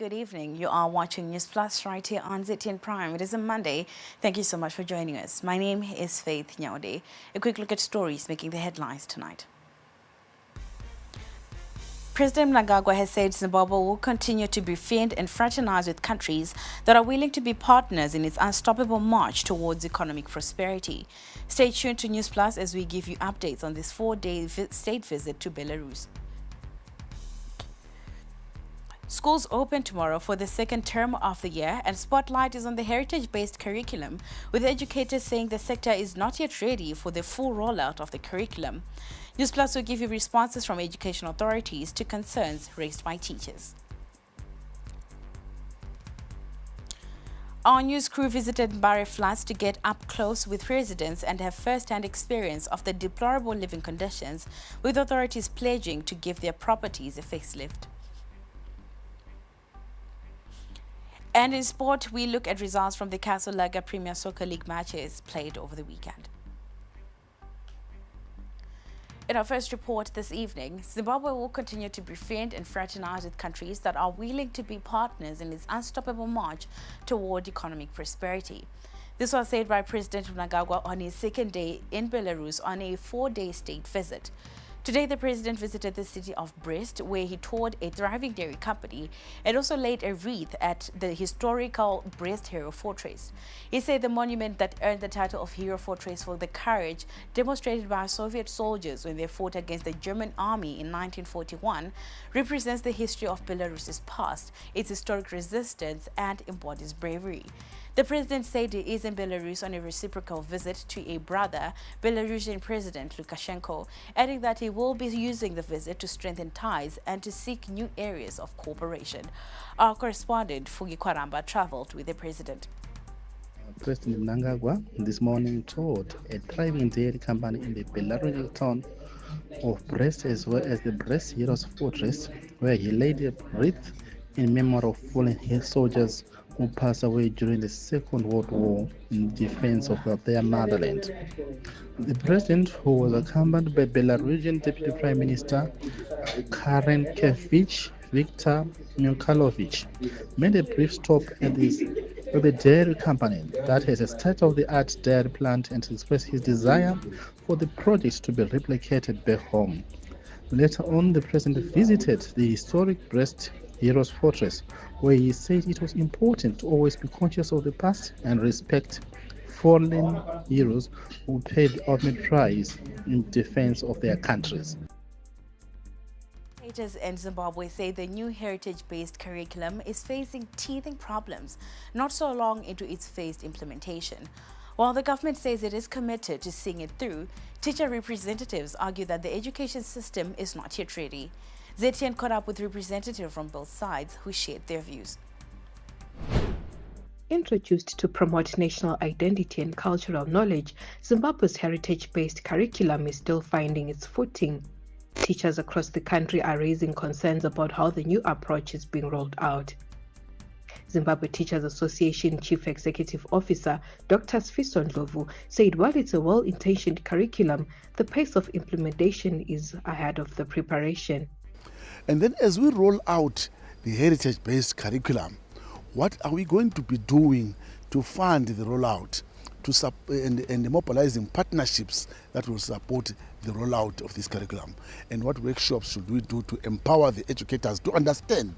good evening. You are watching Newsplus right here on ZTN Prime. It is a Monday. Thank you so much for joining us. My name is Faith Nyaude. A quick look at stories making the headlines tonight. President Mnangagwa has said Zimbabwe will continue to befriend and fraternize with countries that are willing to be partners in its unstoppable march towards economic prosperity. Stay tuned to Newsplus as we give you updates on this 4-day state visit to Belarus. Schools open tomorrow for the second term of the year, and spotlight is on the heritage-based curriculum, with educators saying the sector is not yet ready for the full rollout of the curriculum. Newsplus will give you responses from education authorities to concerns raised by teachers. Our news crew visited Mbare flats to get up close with residents and have first-hand experience of the deplorable living conditions, with authorities pledging to give their properties a facelift. And in sport, we look at results from the Castle Lager Premier Soccer League matches played over the weekend. In our first report this evening, Zimbabwe will continue to befriend and fraternize with countries that are willing to be partners in its unstoppable march toward economic prosperity. This was said by President Mnangagwa on his second day in Belarus on a 4-day state visit. Today, the president visited the city of Brest, where he toured a thriving dairy company and also laid a wreath at the historical Brest Hero Fortress. He said the monument that earned the title of Hero Fortress for the courage demonstrated by Soviet soldiers when they fought against the German army in 1941 represents the history of Belarus's past, its historic resistance, and embodies bravery. The president said he is in Belarus on a reciprocal visit to a brother, Belarusian President Lukashenko, adding that he will be using the visit to strengthen ties and to seek new areas of cooperation. Our correspondent, Fugi Kwaramba, traveled with the president. President Mnangagwa this morning toured a thriving dairy company in the Belarusian town of Brest, as well as the Brest Heroes Fortress, where he laid a wreath in memory of fallen soldiers who passed away during the Second World War in defense of their motherland. The president, who was accompanied by Belarusian Deputy Prime Minister Karen Viktor Nukalovich, made a brief stop at the dairy company that has a state-of-the-art dairy plant and expressed his desire for the project to be replicated back home. Later on, the president visited the historic Brest Heroes Fortress, where he said it was important to always be conscious of the past and respect fallen heroes who paid the ultimate price in defense of their countries. Educators in Zimbabwe say the new heritage-based curriculum is facing teething problems not so long into its phased implementation. While the government says it is committed to seeing it through, teacher representatives argue that the education system is not yet ready. ZTN caught up with representatives from both sides who shared their views. Introduced to promote national identity and cultural knowledge, Zimbabwe's heritage-based curriculum is still finding its footing. Teachers across the country are raising concerns about how the new approach is being rolled out. Zimbabwe Teachers Association Chief Executive Officer Dr. Sfiso Ndlovu said while it's a well-intentioned curriculum, the pace of implementation is ahead of the preparation. And then as we roll out the heritage-based curriculum, what are we going to be doing to fund the rollout and mobilizing partnerships that will support the rollout of this curriculum? And what workshops should we do to empower the educators to understand?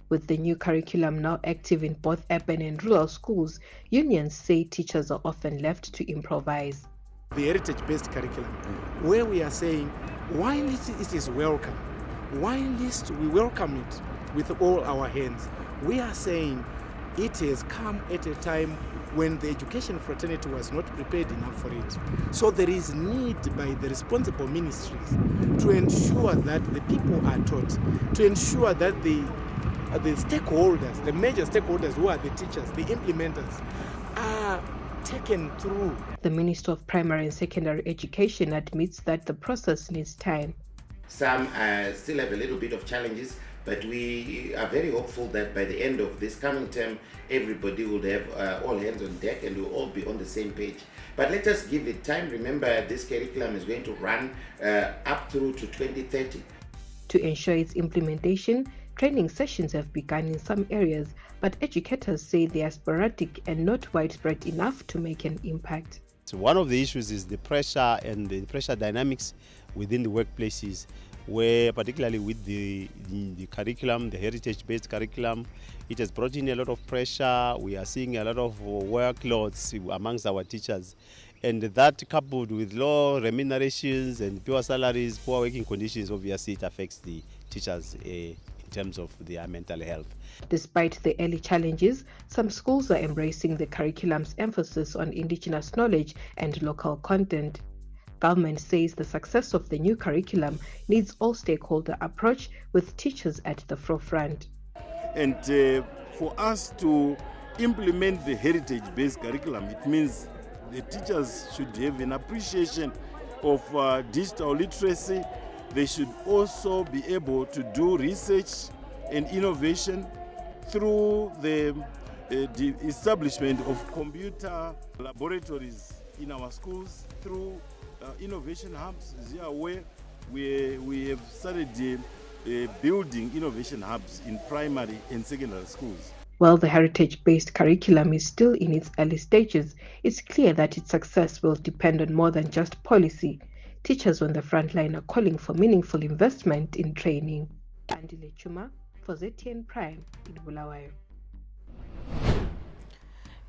With the new curriculum now active in both urban and rural schools, unions say teachers are often left to improvise. The heritage-based curriculum, where we are saying, while it is welcome, while we welcome it with all our hands, we are saying it has come at a time when the education fraternity was not prepared enough for it. So there is need by the responsible ministries to ensure that the people are taught, to ensure that the stakeholders, the major stakeholders who are the teachers, the implementers, are taken through. The Minister of Primary and Secondary Education admits that the process needs time. Some still have a little bit of challenges, but we are very hopeful that by the end of this coming term, everybody will have all hands on deck and we'll all be on the same page. But let us give it time. Remember, this curriculum is going to run up through to 2030. To ensure its implementation, Training sessions have begun in some areas, but educators say they are sporadic and not widespread enough to make an impact. So one of the issues is the pressure and the pressure dynamics within the workplaces, where particularly with the curriculum, the heritage-based curriculum, it has brought in a lot of pressure. We are seeing a lot of workloads amongst our teachers. And that coupled with low remunerations and poor salaries, poor working conditions, obviously it affects the teachers in terms of their mental health. Despite the early challenges, some schools are embracing the curriculum's emphasis on indigenous knowledge and local content. Government says the success of the new curriculum needs all stakeholder approach with teachers at the forefront. And for us to implement the heritage-based curriculum, it means the teachers should have an appreciation of digital literacy. They should also be able to do research and innovation through the establishment of computer laboratories in our schools, through innovation hubs. Where we have started building innovation hubs in primary and secondary schools. While the heritage-based curriculum is still in its early stages, it's clear that its success will depend on more than just policy. Teachers on the front line are calling for meaningful investment in training. Andile Chuma for ZTN Prime in Bulawayo.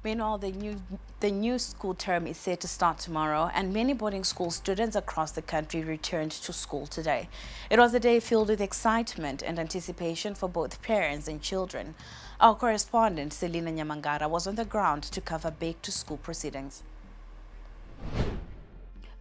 Meanwhile, the new school term is set to start tomorrow, and many boarding school students across the country returned to school today. It was a day filled with excitement and anticipation for both parents and children. Our correspondent, Selina Nyamangara, was on the ground to cover back-to-school proceedings.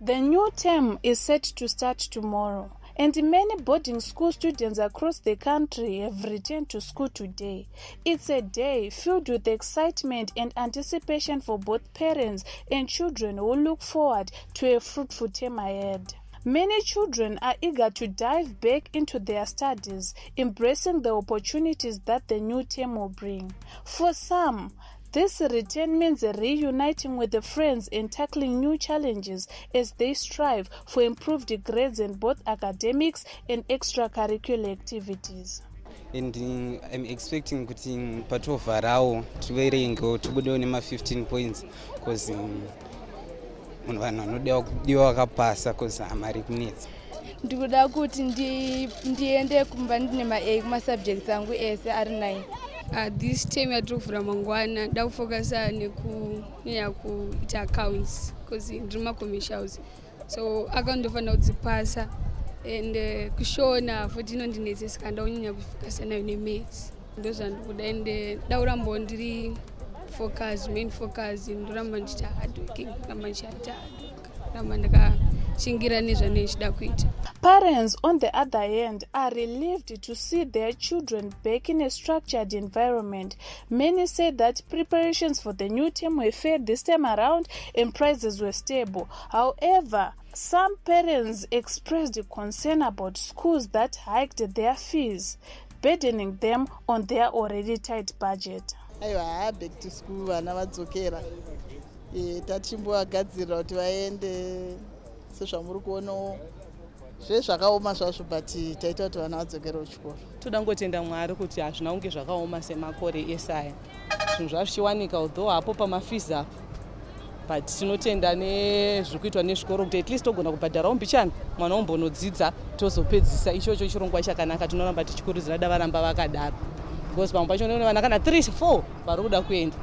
The new term is set to start tomorrow, and many boarding school students across the country have returned to school today. It's a day filled with excitement and anticipation for both parents and children who look forward to a fruitful term ahead. Many children are eager to dive back into their studies, embracing the opportunities that the new term will bring. For some, this return means reuniting with the friends and tackling new challenges as they strive for improved grades in both academics and extracurricular activities. And I'm expecting kuti patovharawo tiverengewo tibudewo nema 15 points because munhu vanhu vanoda kudiwa wakapasa because hamari kunetsa. Ndikuda kuti ndiende kumba ndine ma-A kuma-subjects angu ese ari 9. This time yatovhura mangwana ndakufocusa nekunyanya kuita accounts because ndiri ma-commercials, so account ndofanira kudzipasa and kushona futi inondinetsesa ndakunyanya kufocusa nayo nemaths. Ndozvandikuda ende ndauramba ndiri main focus ndoramba ndichita hardworking, ramba ndichita ramba ndakashingira nezvanenge ndichida kuita. Parents, on the other hand, are relieved to see their children back in a structured environment. Many say that preparations for the new term were fair this time around and prices were stable. However, some parents expressed concern about schools that hiked their fees, burdening them on their already tight budget. Aiwa, back to school vana vadzokera. Tachimbovagadzirira kuti vaende sezvamuri kuonawo zvezvakaoma zvazvo but taita kuti vana vadzokere kuchikoro. Toda ngotenda Mwari kuti hazvina kunge zvakaoma semakore esaya. Zvinhu zvazvichiwanika although hapo pamafees apo. But tinotenda nezviri kuitwa nezvikoro kuti at least togona kubhadharawo mbichana mwana ombonodzidza tozopedzisa ichocho chirongwa chakanaka. Tinoramba tichikurudzira da varamba vakadaro. Because pamwe pacho unoona vana kana 3-4 vari kuda kuenda.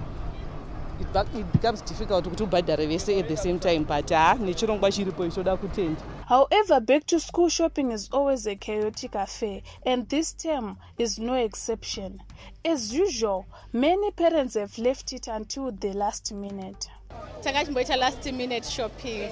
It becomes difficult kuti ubhadhare vese at the same time, but nechirongwa chiripo ichoda kutenda. However, back to school shopping is always a chaotic affair, and this term is no exception. As usual, many parents have left it until the last minute. Takachimboita last minute shopping.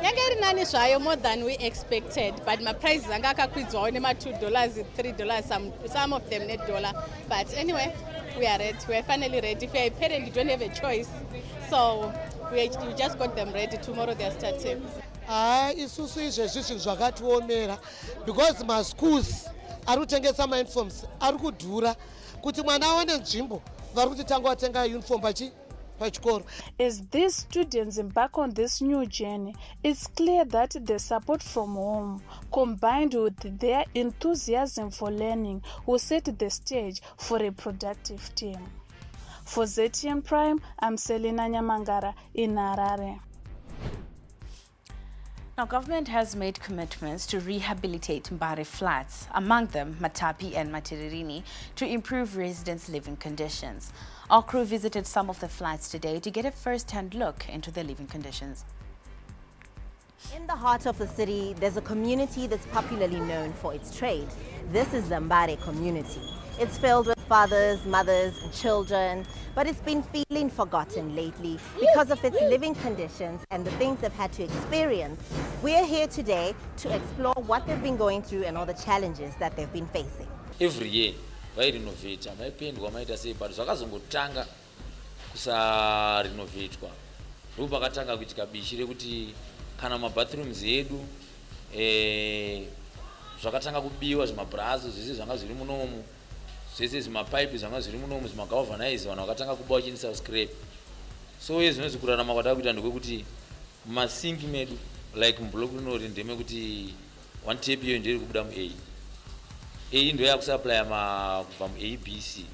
Yanga iri nani zvayo more than we expected, but my prices anga akakwidzwawo nema$2, $3, some of them $1. But anyway, we are ready. We are finally ready. If you are a parent, you don't have a choice. So we just got them ready. Tomorrow they are starting. Isusu izvezvi zvinhu zvakatiomera because maschools ari kutengesa mauniforms ari kudhura kuti mwana aone nzvimbo vari kuti tanga watenga uniform pachikoro. As these students embark on this new journey, it's clear that the support from home, combined with their enthusiasm for learning, will set the stage for a productive team. For ZTN Prime, I'm Selina Nyamangara in Harare. Now, government has made commitments to rehabilitate Mbare flats, among them Matapi and Matiririni, to improve residents' living conditions. Our crew visited some of the flats today to get a first-hand look into their living conditions. In the heart of the city, there's a community that's popularly known for its trade. This is the Mbare community. It's filled with fathers, mothers, and children, but it's been feeling forgotten lately because of its living conditions and the things they've had to experience. We're here today to explore what they've been going through and all the challenges that they've been facing. Every year, I renovate. I paint what I say, but zvakazongotanga kusa renovate kwa. Ndopakatanga kuitika bishire kuti kana mabathrooms edu zvakatanga kubiwa zvimabhrazo zvese zvanga zviri munomu. Zvese zvimapipe zvanga zviri munomu zvimagalvanize vanhu vakatanga kubawa chinisa scrap. So zvinozi kurarama kwada kuita ndekuti masinki medu like mblock rinori ndeme kuti one tape iyo ndiri kubuda mu A ndo yakusupply kubva mu ABC.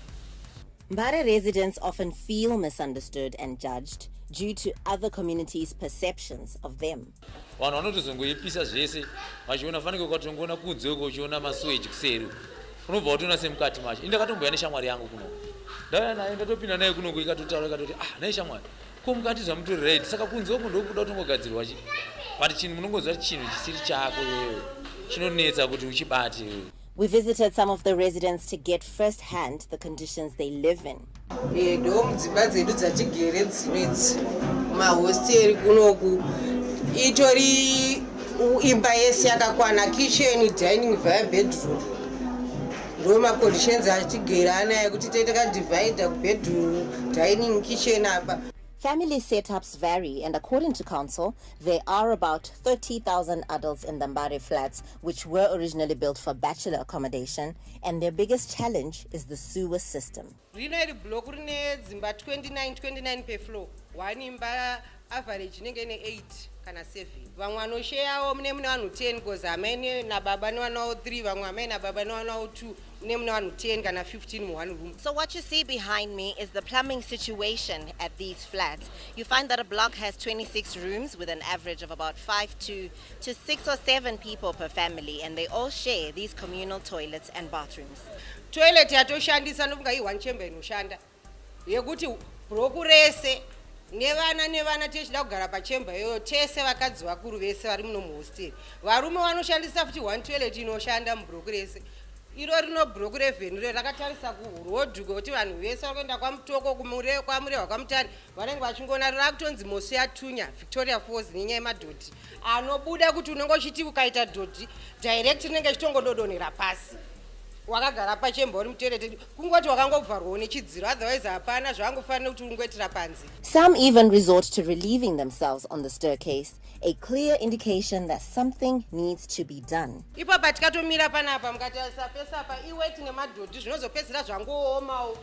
Mbare residents often feel misunderstood and judged due to other communities' perceptions of them. Vanhu vanotozongoipisa zvese vachiona fanike ukatongoona kunze uchiona masewage kuseri unobva utona semukati macho. Indakatomboya neshamwari yangu kuno ndauya nayo ndatopinda nayo kuno ikatotaura ikatoti naye shamwari ko mukati zvamutori right saka kunze uko ndokuda kutongogadzirwa chi but chinhu munongoziva kuti chinhu chisiri chako chinonetsa kuti uchibate. We visited some of the residents to get first-hand the conditions they live in. Dzimba dzedu dzatigere dzinedzi mahosteri kunoku itori imba yese yakakwana kitchen dining via bedroom ndo conditions atigere anayo kuti toite kadivide bedroom dining kitchen apa. Family setups vary, and according to council, there are about 30,000 adults in the Mbare flats, which were originally built for bachelor accommodation, and their biggest challenge is the sewer system. Rino iri block rine dzimba 29 per floor. One imba average nenge ne 8 kana 7. Vamwe vanoshayawo mune vanhu 10 because amene na baba ne vana 3, vamwe amene na baba ne vana 2. So what you see behind me is the plumbing situation at these flats. You find that a block has 26 rooms with an average of about 5 to 6 or 7 people per family, and they all share these communal toilets and bathrooms. Toilet yatoshandisa nobunga i one chamber inoshanda. Yekuti bloku rese nevana techida kugara pachemba iyoyo tese vakadzi vakuru vese vari muno muhosteri. Varume vanoshandisa futi one toilet inoshanda mubloku rese. Iro rino block revenue rakatarisa kurodhu kuti vanhu vese vakaenda kwamutoko kwamurehwa kwamutani vanenge vachingona rakutonzi mosi yatunya Victoria Falls nenyaya yemadhodhi anobuda kuti unenge uchiti ukaita dhodhi direct rinenge chitongododonera pasi wakagara pachemba uri mutoilet kungoti wakangobvarwawo nechidziro otherwise hapana zvavangofanira kuti ungoitira panze. Some even resort to relieving themselves on the staircase, a clear indication that something needs to be done. Ipapa tikatomira panapa mukatarisa pesa pa iweti nemadhodhi zvinozopedzera zvangoomawo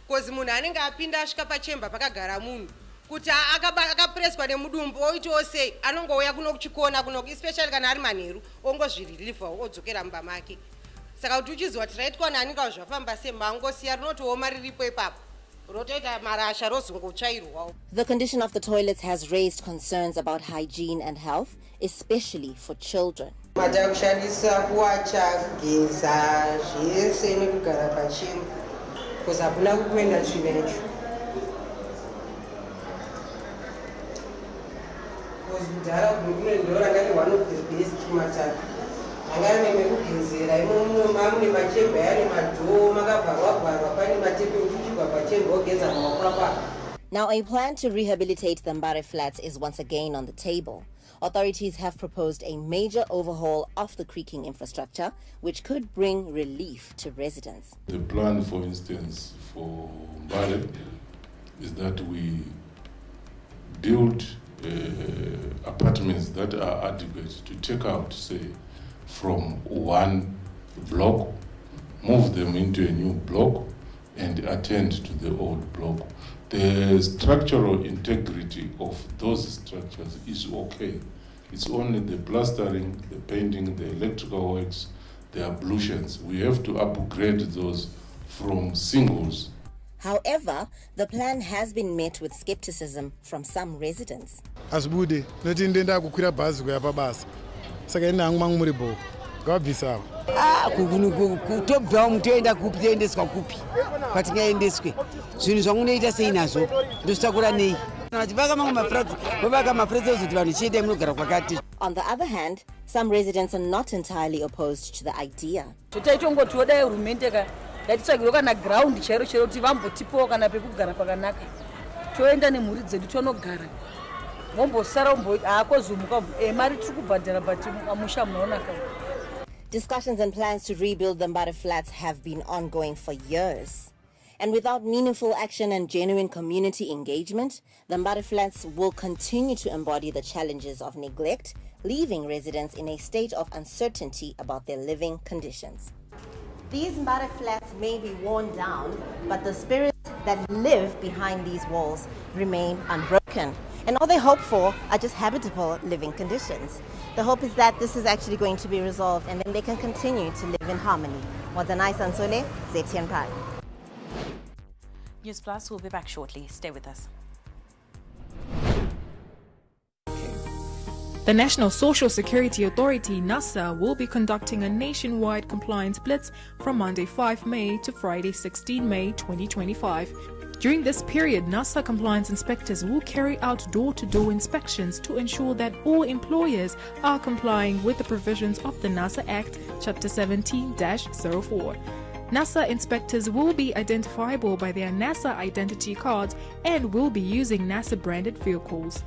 because munhu anenge apinda asvika pachemba pakagara munhu kuti akapreswa nemudumbu oitawo sei anongouya kuno kuchikona kuno especially kana ari manheru ongozvirilifawo odzokera mumba make. Saka kuti uchiziva kuti raitwa naninga zvafamba semangosiya rinotooma riripo ipapo. The condition of the toilets has raised concerns about hygiene and health, especially for children. Now, a plan to rehabilitate the Mbare flats is once again on the table. Authorities have proposed a major overhaul of the creaking infrastructure, which could bring relief to residents. The plan, for instance, for Mbare is that we build apartments that are adequate to take out, say, from one block, move them into a new block, and attend to the old block. The structural integrity of those structures is okay. It's only the plastering, the painting, the electrical works, the ablutions. We have to upgrade those from singles. However, the plan has been met with skepticism from some residents. Asibude, noti ndenda kukwira bhazi kuya pabasa. Saka ina hangu mangu muri bhoko. Ngabvisa. Kutobva mutoenda kupi toendeswa kupi kwatingaendeswe zvinhu zvamunoita sei nazvo ndostakura nei vachivaka mamwe mafrats vovaka mafrats ozoti vanhu chiendai munogara kwakati. On the other hand, some residents are not entirely opposed to the idea. Totaitongotiwo dai hurumende yatitsvagirwa kana ground chairo chero kuti vambotipawo kana pekugara pakanaka toenda nemhuri dzedu tonogara vombosara hakozumuka mari tiri kubhadhara but amusha munaonaka. Discussions and plans to rebuild the Mbare flats have been ongoing for years. And without meaningful action and genuine community engagement, the Mbare flats will continue to embody the challenges of neglect, leaving residents in a state of uncertainty about their living conditions. These Mbare flats may be worn down, but the spirits that live behind these walls remain unbroken. And all they hope for are just habitable living conditions. The hope is that this is actually going to be resolved and then they can continue to live in harmony. Modanai Sansole, ZTN Prime. Newsplus will be back shortly. Stay with us. The National Social Security Authority, NSSA, will be conducting a nationwide compliance blitz from Monday 5 May to Friday 16 May 2025. During this period, NSSA compliance inspectors will carry out door-to-door inspections to ensure that all employers are complying with the provisions of the NSSA Act, Chapter 17-04. NSSA inspectors will be identifiable by their NSSA identity cards and will be using NSSA-branded vehicles.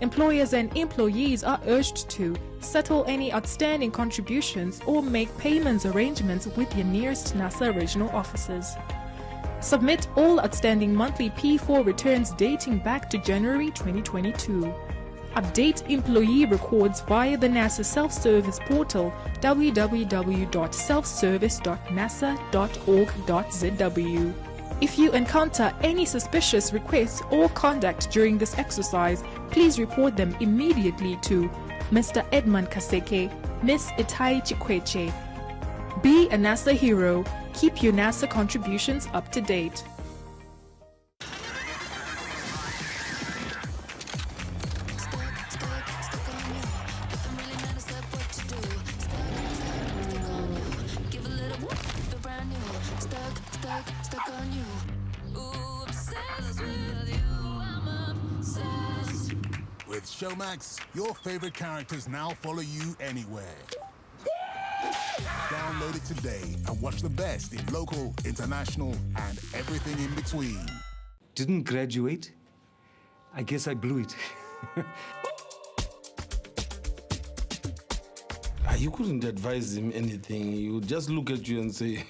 Employers and employees are urged to settle any outstanding contributions or make payments arrangements with your nearest NSSA regional offices. Submit all outstanding monthly P4 returns dating back to January 2022. Update employee records via the NSSA self-service portal www.selfservice.nasa.org.zw. If you encounter any suspicious requests or conduct during this exercise, please report them immediately to Mr. Edmund Kaseke, Miss Itai Chikweche. Be a NSSA hero. Keep your NSSA contributions up to date. With Showmax, your favorite characters now follow you anywhere. Download it today and watch the best in local, international, and everything in between. Didn't graduate? I guess I blew it. You couldn't advise him anything. He would just look at you and say,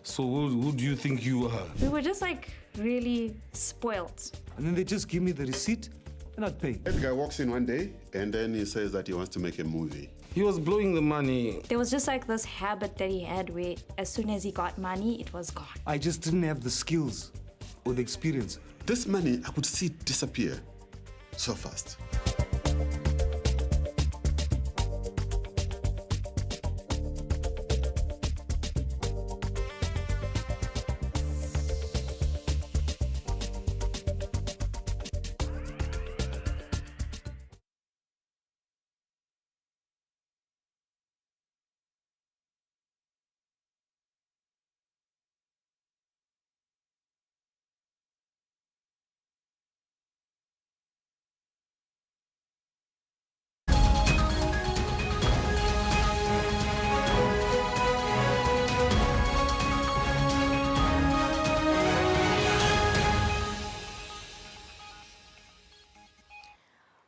so who do you think you are? We were just like really spoiled. And then they just give me the receipt and I'd pay. That guy walks in one day and then he says that he wants to make a movie. He was blowing the money. There was just like this habit that he had where as soon as he got money, it was gone. I just didn't have the skills or the experience. This money, I could see it disappear so fast.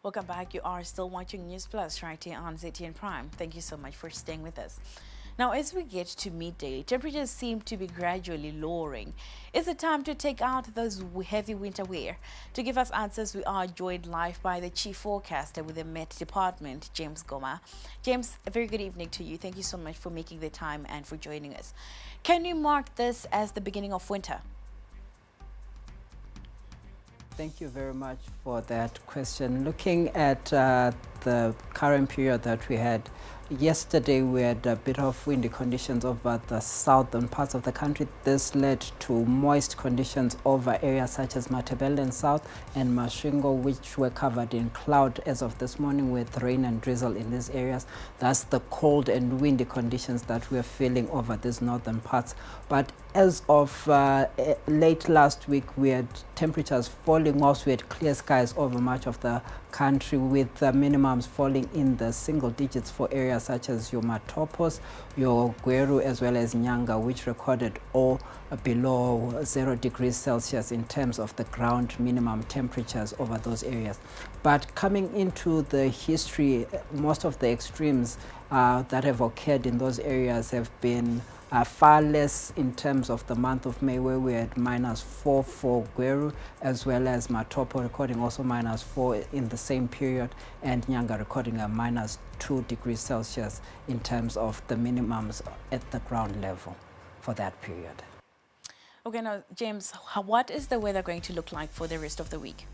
Welcome back. You are still watching Newsplus right here on ZTN Prime. Thank you so much for staying with us. Now, as we get to midday, temperatures seem to be gradually lowering. Is it time to take out those heavy winter wear? To give us answers, we are joined live by the Chief Forecaster with the Met Department, James Goma. James, a very good evening to you. Thank you so much for making the time and for joining us. Can you mark this as the beginning of winter? Thank you very much for that question. Looking at the current period that we had, yesterday we had a bit of windy conditions over the southern parts of the country. This led to moist conditions over areas such as Matabele South and Masvingo, which were covered in cloud as of this morning with rain and drizzle in these areas. That's the cold and windy conditions that we're feeling over these northern parts. But as of late last week, we had temperatures falling whilst we had clear skies over much of the country, with minimums falling in the single digits for areas such as your Matopos, your Gweru, as well as Nyanga, which recorded all below 0 degrees Celsius in terms of the ground minimum temperatures over those areas. But coming into the history, most of the extremes that have occurred in those areas have been far less in terms of the month of May, where we had -4 for Gweru, as well as Matopo recording also -4 in the same period, and Nyanga recording a -2 degrees Celsius in terms of the minimums at the ground level for that period. Okay, now, James, what is the weather going to look like for the rest of the week?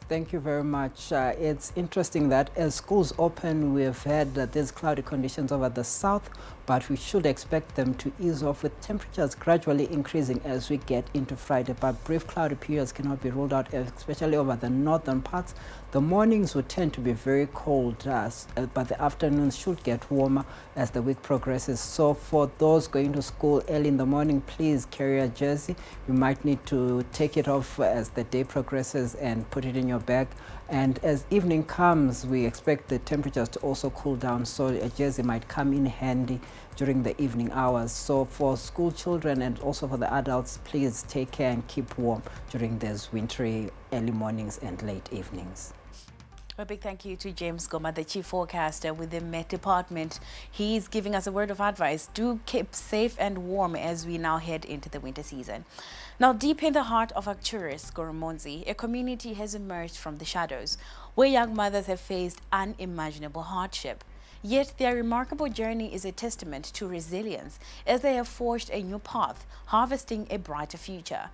Thank you very much. It's interesting that as schools open, we've had these cloudy conditions over the south, but we should expect them to ease off, with temperatures gradually increasing as we get into Friday. But brief cloudy periods cannot be ruled out, especially over the northern parts. The mornings will tend to be very cold, but the afternoons should get warmer as the week progresses. So for those going to school early in the morning, please carry a jersey. You might need to take it off as the day progresses and put it in your bag. And as evening comes, we expect the temperatures to also cool down, so a jersey might come in handy during the evening hours. So for school children and also for the adults, please take care and keep warm during those wintry early mornings and late evenings. A big thank you to James Goma, the Chief Forecaster with the Met Department. He's giving us a word of advice. Do keep safe and warm as we now head into the winter season. Now, deep in the heart of Arcturus, Goromonzi, a community has emerged from the shadows, where young mothers have faced unimaginable hardship. Yet their remarkable journey is a testament to resilience, as they have forged a new path, harvesting a brighter future.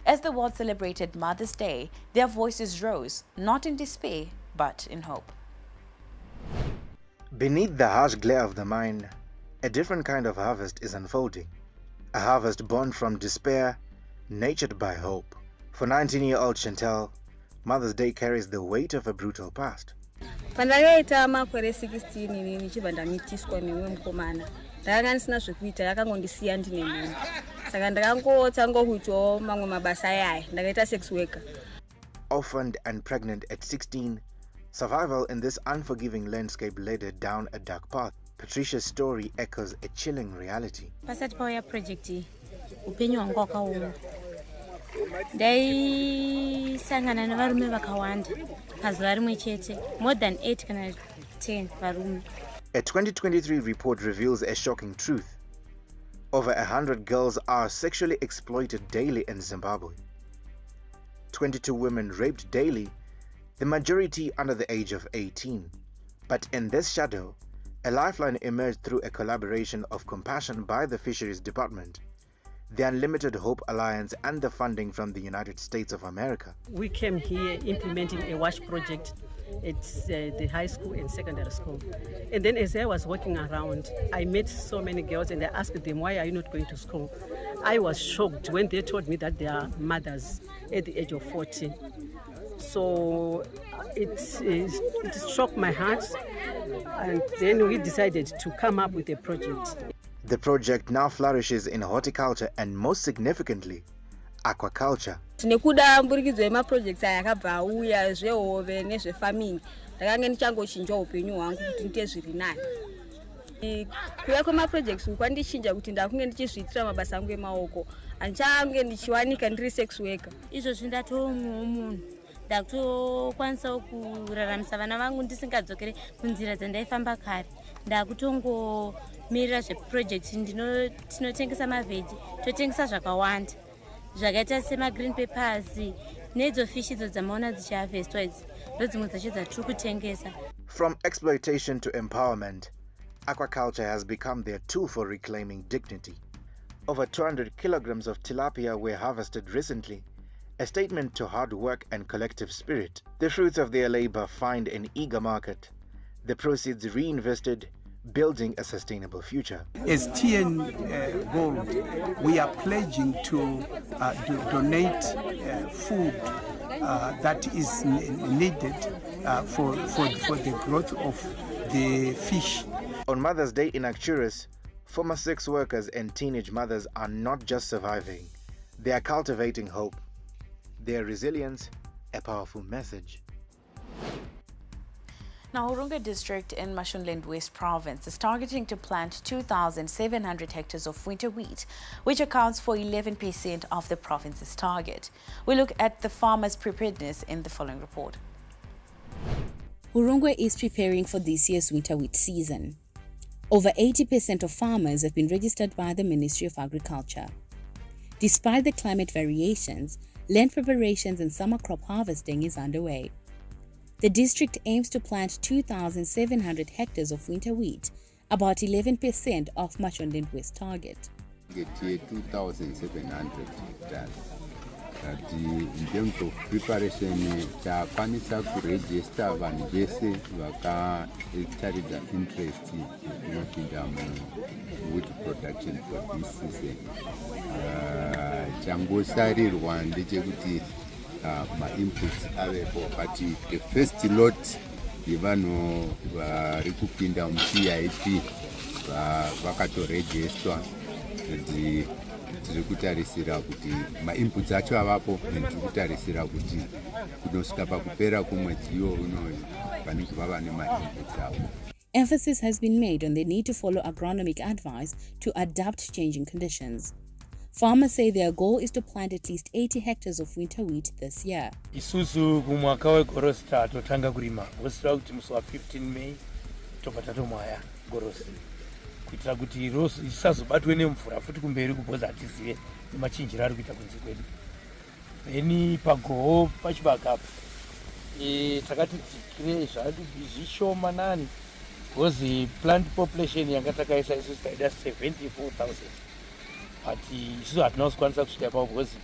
As the world celebrated Mother's Day, their voices rose, not in despair, but in hope. Beneath the harsh glare of the mine, a different kind of harvest is unfolding. A harvest born from despair, nurtured by hope. For 19-year-old Chantal, Mother's Day carries the weight of a brutal past. Pandakaita makore 16 ini nichibva ndamitiswa nemwe mukomana. Ndakanga ndisina zvekuita, yakangondisiya ndine munhu. Saka ndakangotanga kuitawo mamwe mabasa ayayo, ndakaita sex worker. Orphaned and pregnant at 16, survival in this unforgiving landscape led her down a dark path. Patricia's story echoes a chilling reality. Pasati pauya project upenyu hwangu hwakaoma. Ndaisangana nevarume vakawanda pazuva rimwe chete, more than 8 kana 10 varume. A 2023 report reveals a shocking truth. Over 100 girls are sexually exploited daily in Zimbabwe. 22 women raped daily, the majority under the age of 18. But in this shadow, a lifeline emerged through a collaboration of compassion by the Fisheries Department, the Unlimited Hope Alliance, and the funding from the United States of America. We came here implementing a WASH project at the high school and secondary school. And then as I was walking around, I met so many girls and I asked them, why are you not going to school? I was shocked when they told me that they are mothers at the age of 14. So it struck my heart, and then we decided to come up with a project. The project now flourishes in horticulture and, most significantly, aquaculture. Tinekuda mburikidzo yemaprojects aya akabva auya zvehove nezvefarming, ndakanga ndichangochinja upenyu hwangu kuti ndiite zviri nani. Kuuya kwemaprojects kwandichinja kuti ndakunge ndichizviitira mabasa angu emaoko, handichange ndichiwanika ndiri sex worker. Izvozvi ndatomumwewo munhu, ndakutokwanisa kuraramisa vana vangu ndisingadzokere kunzira dzandaifamba kare. ndakutongomirira zveproject tinotengesa mavheji totengesa zvakawanda zvakaita semagreen papers nedzo fish idzo dzamaona dzichihavhestwa idzi ndodzimwe dzacho dzatiri kutengesa. From exploitation to empowerment, aquaculture has become their tool for reclaiming dignity. Over 200 kilograms of tilapia were harvested recently, a statement to hard work and collective spirit. The fruits of their labor find an eager market, the proceeds reinvested, building a sustainable future. As TN Gold, we are pledging to donate food that is needed for the growth of the fish. On Mother's Day in Arcturus, former sex workers and teenage mothers are not just surviving, they are cultivating hope. Their resilience, a powerful message. Now, Urunga district in Mashonaland West province is targeting to plant 2,700 hectares of winter wheat, which accounts for 11% of the province's target. We look at the farmers' preparedness in the following report. Urunga is preparing for this year's winter wheat season. Over 80% of farmers have been registered by the Ministry of Agriculture. Despite the climate variations, land preparations and summer crop harvesting is underway. The district aims to plant 2,700 hectares of winter wheat, about 11% of Mashonaland West target. 2,700 hectares. In terms of preparation, takwanisa kuregister vanhu vese vakataridza interest inopinda muwheat production for this season. Changosarirwa ndechekuti ma-inputs avepo, but the first lot yevanhu vari kupinda muCIP vakatorejistwa. Tiri kutarisira kuti ma-inputs acho avapo, tiri kutarisira kuti kunosvika pakupera kwomwedzi unoyu vanenge vava nema-inputs avo. Emphasis has been made on the need to follow agronomic advice to adapt to changing conditions. Farmers say their goal is to plant at least 80 hectares of winter wheat this year. Isusu kumwaka wegorosi tatotanga kurima wosira kuti musi wa15 May tobva tatomwaya gorosi kuitira kuti isazobatwe nemvura futi kumberi kubhoza hatizive nemachinjiro ari kuita kunze kwedu. Then pagoho pachibagapo takati tikire zvishomanani because plant population yanga takaisa isusu taida 74,000. But isusu hatina kukwanisa kusvika ipapo because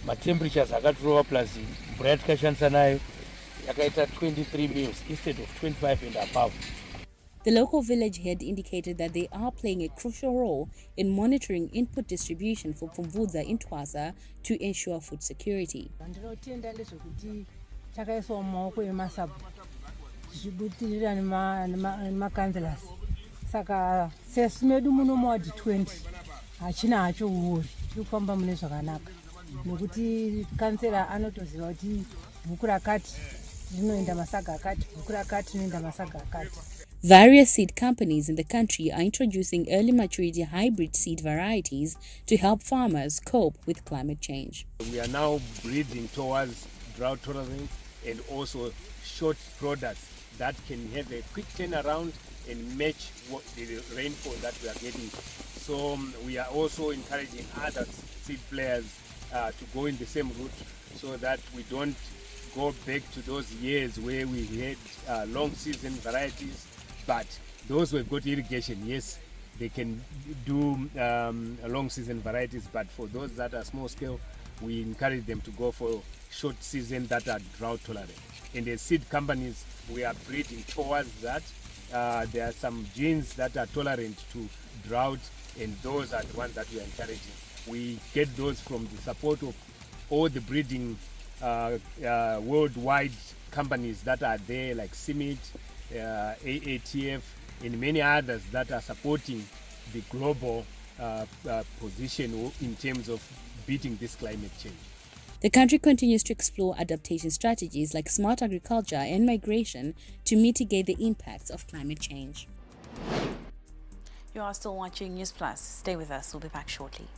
ma-temperatures akatirova plus mvura yatakashandisa nayo yakaita 23 mils instead of 25 and above. The local village head indicated that they are playing a crucial role in monitoring input distribution for Pfumvudza in Twasa to ensure food security. Ndinotenda ndezvekuti takaiswa mumaoko emasabu zvichibutirira nemakanzelas. Saka sesu medu muno muwadi 20 hachina hacho uori, tiri kufamba mune zvakanaka nekuti kansera anotoziva kuti bhuku rakati rinoenda masaga akati, bhuku rakati rinoenda masaga akati. Various seed companies in the country are introducing early maturity hybrid seed varieties to help farmers cope with climate change. We are now breeding towards drought tolerant and also short products that can have a quick turnaround and match what the rainfall that we are getting. So we are also encouraging other seed players to go in the same route so that we don't go back to those years where we had long season varieties. But those who have got irrigation, yes, they can do long season varieties, but for those that are small scale, we encourage them to go for short season that are drought tolerant. And the seed companies, we are breeding towards that. There are some genes that are tolerant to drought, and those are the ones that we are encouraging. We get those from the support of all the breeding worldwide companies that are there, like CIMIT, AATF, and many others that are supporting the global position in terms of beating this climate change. The country continues to explore adaptation strategies like smart agriculture and migration to mitigate the impacts of climate change. You are still watching Newsplus. Stay with us. We'll be back shortly.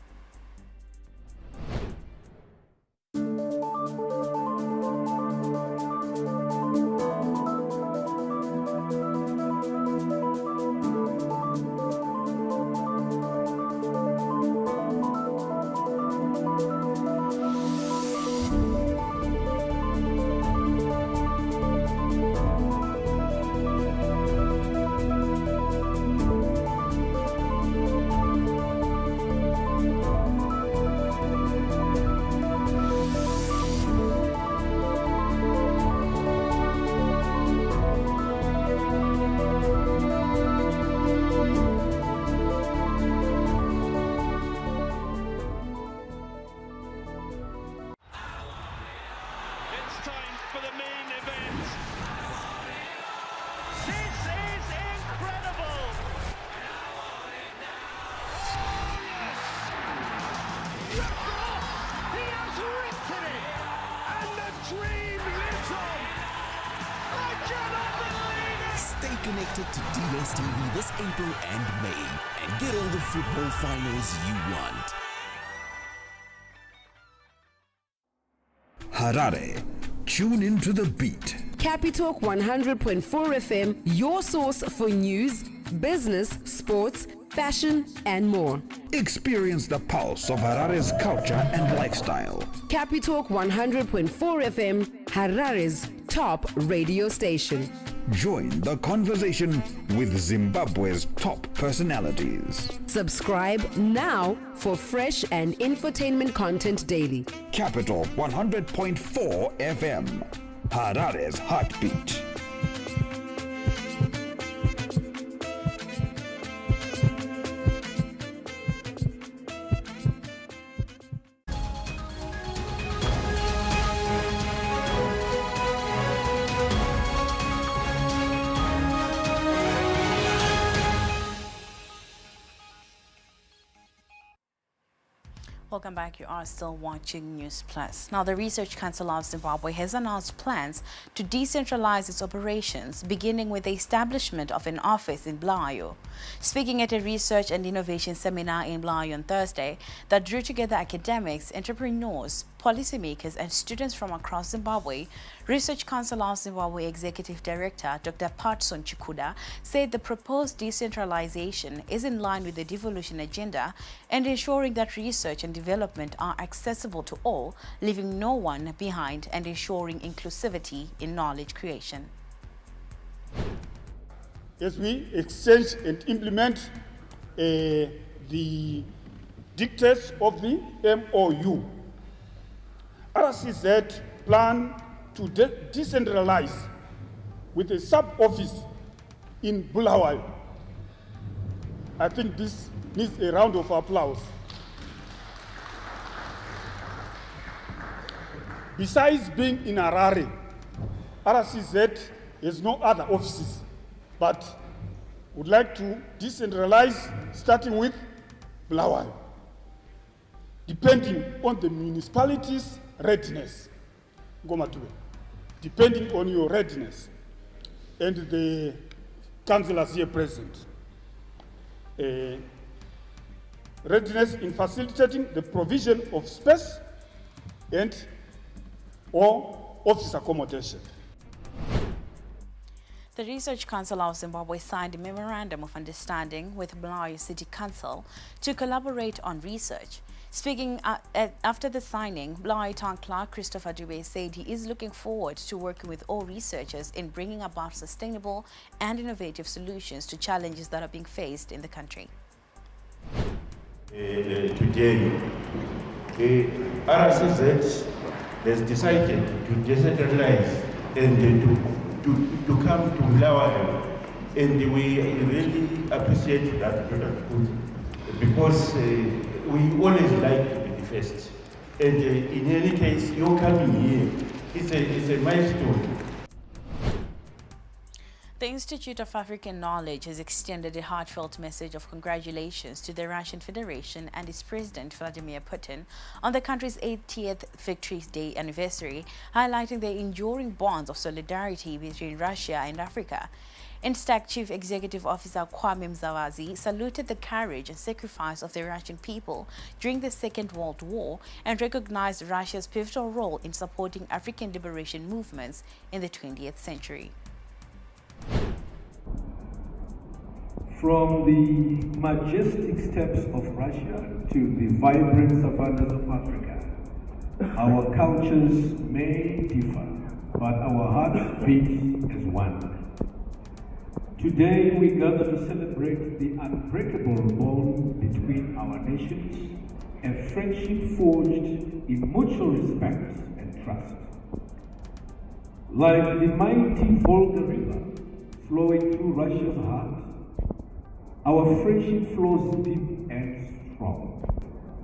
connected to DSTV this April and May and get all the football finals you want. Harare. Tune into the beat. Capitalk 100.4 FM, your source for news, business, sports, fashion, and more. Experience the pulse of Harare's culture and lifestyle. Capitalk 100.4 FM, Harare's top radio station. Join the conversation with Zimbabwe's top personalities. Subscribe now for fresh and infotainment content daily. Capital 100.4 FM, Harare's heartbeat. Welcome back. You are still watching Newsplus. Now, the Research Council of Zimbabwe has announced plans to decentralize its operations, beginning with the establishment of an office in Bulawayo. Speaking at a research and innovation seminar in Bulawayo on Thursday that drew together academics, entrepreneurs, policymakers and students from across Zimbabwe, Research Council of Zimbabwe Executive Director Dr. Patson Chikuda said the proposed decentralization is in line with the devolution agenda and ensuring that research and development are accessible to all, leaving no one behind, and ensuring inclusivity in knowledge creation. As we exchange and implement the dictates of the MOU, RCZ plan to decentralize with a sub-office in Bulawayo. I think this needs a round of applause. Besides being in Harare, RCZ has no other offices, but would like to decentralize, starting with Bulawayo, depending on the municipality's readiness. Depending on your readiness and the councillors here present. Readiness in facilitating the provision of space and or office accommodation. The Research Council of Zimbabwe signed a memorandum of understanding with Bulawayo City Council to collaborate on research. Speaking after the signing, Bulawayo Town Clerk Christopher Dube said he is looking forward to working with all researchers in bringing about sustainable and innovative solutions to challenges that are being faced in the country. Today, RCZ has decided to decentralize and to come to Bulawayo, and we really appreciate that because we always like to be the first. And in any case, your coming here, it's a milestone. The Institute of African Knowledge has extended a heartfelt message of congratulations to the Russian Federation and its President Vladimir Putin on the country's 80th Victory Day anniversary, highlighting the enduring bonds of solidarity between Russia and Africa. INSTAC Chief Executive Officer Kwame Mzawazi saluted the courage and sacrifice of the Russian people during the Second World War and recognized Russia's pivotal role in supporting African liberation movements in the 20th century. From the majestic steppes of Russia to the vibrant savannas of Africa, our cultures may differ, but our hearts beat as one. Today we gather to celebrate the unbreakable bond between our nations, a friendship forged in mutual respect and trust. Like the mighty Volga River flowing through Russia's heart, our friendship flows deep and strong.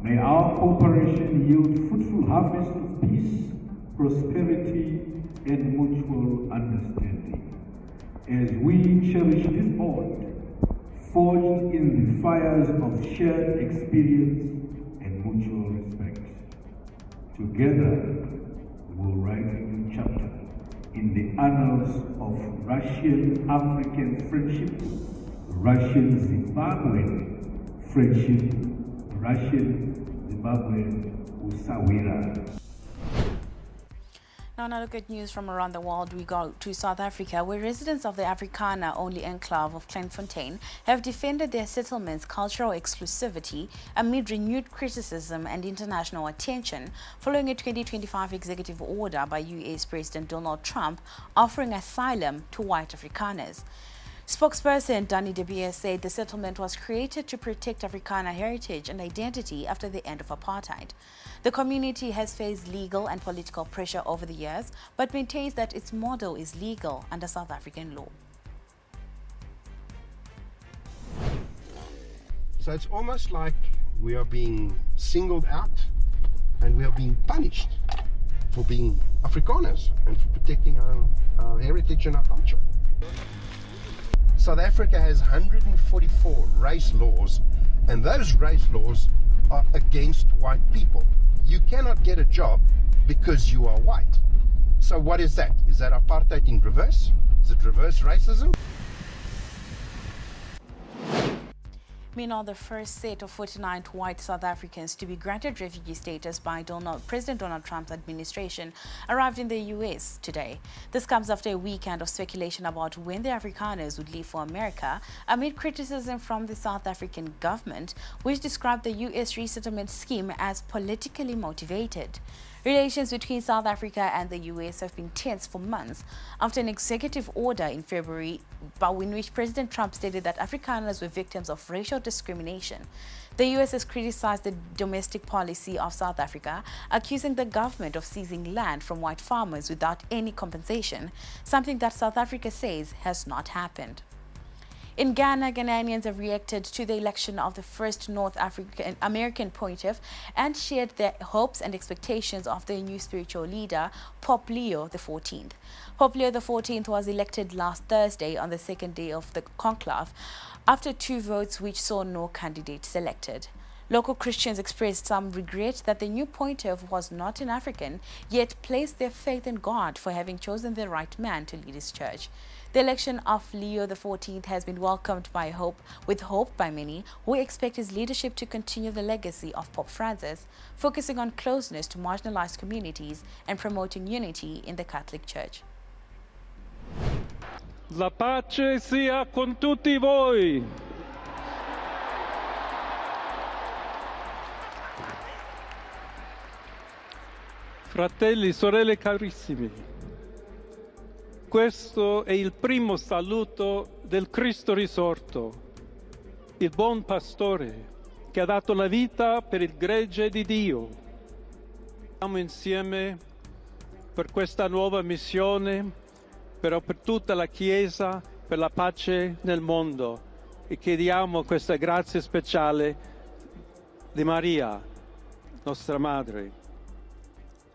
May our cooperation yield fruitful harvest of peace, prosperity, and mutual understanding. As we cherish this bond, forged in the fires of shared experience and mutual respect. Together, we will write a new chapter in the annals of Russian-African friendship, Russian-Zimbabwean friendship, Russian-Zimbabwean Usawira. Now, another good news from around the world. We go to South Africa, where residents of the Afrikaner-only enclave of Kleinfontein have defended their settlement's cultural exclusivity amid renewed criticism and international attention following a 2025 executive order by US President Donald Trump offering asylum to white Afrikaners. Spokesperson Danny de Beer said the settlement was created to protect Afrikaner heritage and identity after the end of apartheid. The community has faced legal and political pressure over the years, but maintains that its model is legal under South African law. So it's almost like we are being singled out and we are being punished for being Afrikaners and for protecting our heritage and our culture. South Africa has 144 race laws, and those race laws are against white people. You cannot get a job because you are white. So what is that? Is that apartheid in reverse? Is it reverse racism? Meanwhile, the first set of 49 white South Africans to be granted refugee status by President Donald Trump's administration arrived in the US today. This comes after a weekend of speculation about when the Afrikaners would leave for America, amid criticism from the South African government, which described the US resettlement scheme as politically motivated. Relations between South Africa and the US have been tense for months after an executive order in February in which President Trump stated that Afrikaners were victims of racial discrimination. The US has criticized the domestic policy of South Africa, accusing the government of seizing land from white farmers without any compensation, something that South Africa says has not happened. In Ghana, Ghanaians have reacted to the election of the first North American pontiff and shared their hopes and expectations of their new spiritual leader, Pope Leo XIV. Pope Leo XIV was elected last Thursday on the second day of the conclave after 2 votes which saw no candidate selected. Local Christians expressed some regret that the new pontiff was not an African, yet placed their faith in God for having chosen the right man to lead his church. The election of Leo XIV has been welcomed with hope by many who expect his leadership to continue the legacy of Pope Francis, focusing on closeness to marginalized communities and promoting unity in the Catholic Church. La pace sia con tutti voi. Fratelli, sorelle carissimi, questo è il primo saluto del Cristo risorto, il buon pastore che ha dato la vita per il gregge di Dio. Siamo insieme per questa nuova missione, però per tutta la Chiesa, per la pace nel mondo, e chiediamo questa grazia speciale di Maria, nostra Madre.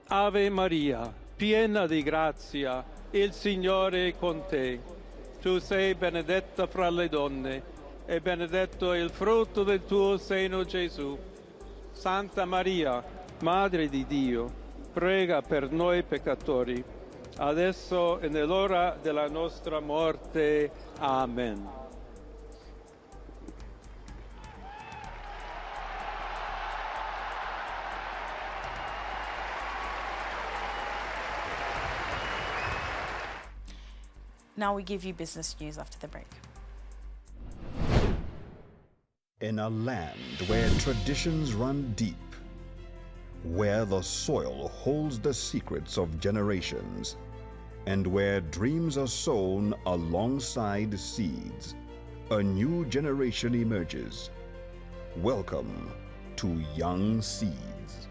Ave Maria, piena di grazia, il Signore è con te. Tu sei benedetta fra le donne e benedetto è il frutto del tuo seno, Gesù. Santa Maria, Madre di Dio, prega per noi peccatori, adesso e nell'ora della nostra morte. Amen. Now we give you business news after the break. In a land where traditions run deep, where the soil holds the secrets of generations, and where dreams are sown alongside seeds, a new generation emerges. Welcome to Young Seeds.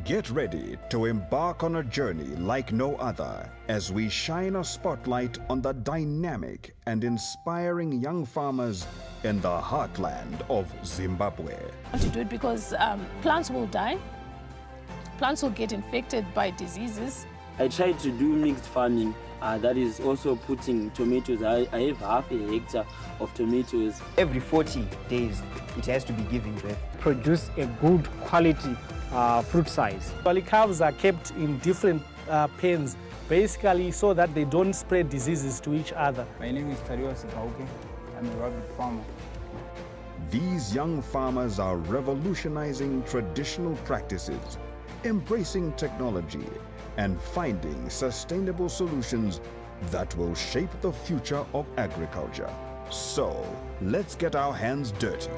Get ready to embark on a journey like no other as we shine a spotlight on the dynamic and inspiring young farmers in the heartland of Zimbabwe. I want to do it because plants will die, plants will get infected by diseases. I tried to do mixed farming, that is also putting tomatoes. I have half a hectare of tomatoes. Every 40 days it has to be giving birth. Produce a good quality fruit size. Curly calves are kept in different pens basically so that they don't spread diseases to each other. My name is Tariwa Sikauke. I'm a rabbit farmer. These young farmers are revolutionizing traditional practices, embracing technology, and finding sustainable solutions that will shape the future of agriculture. So, let's get our hands dirty.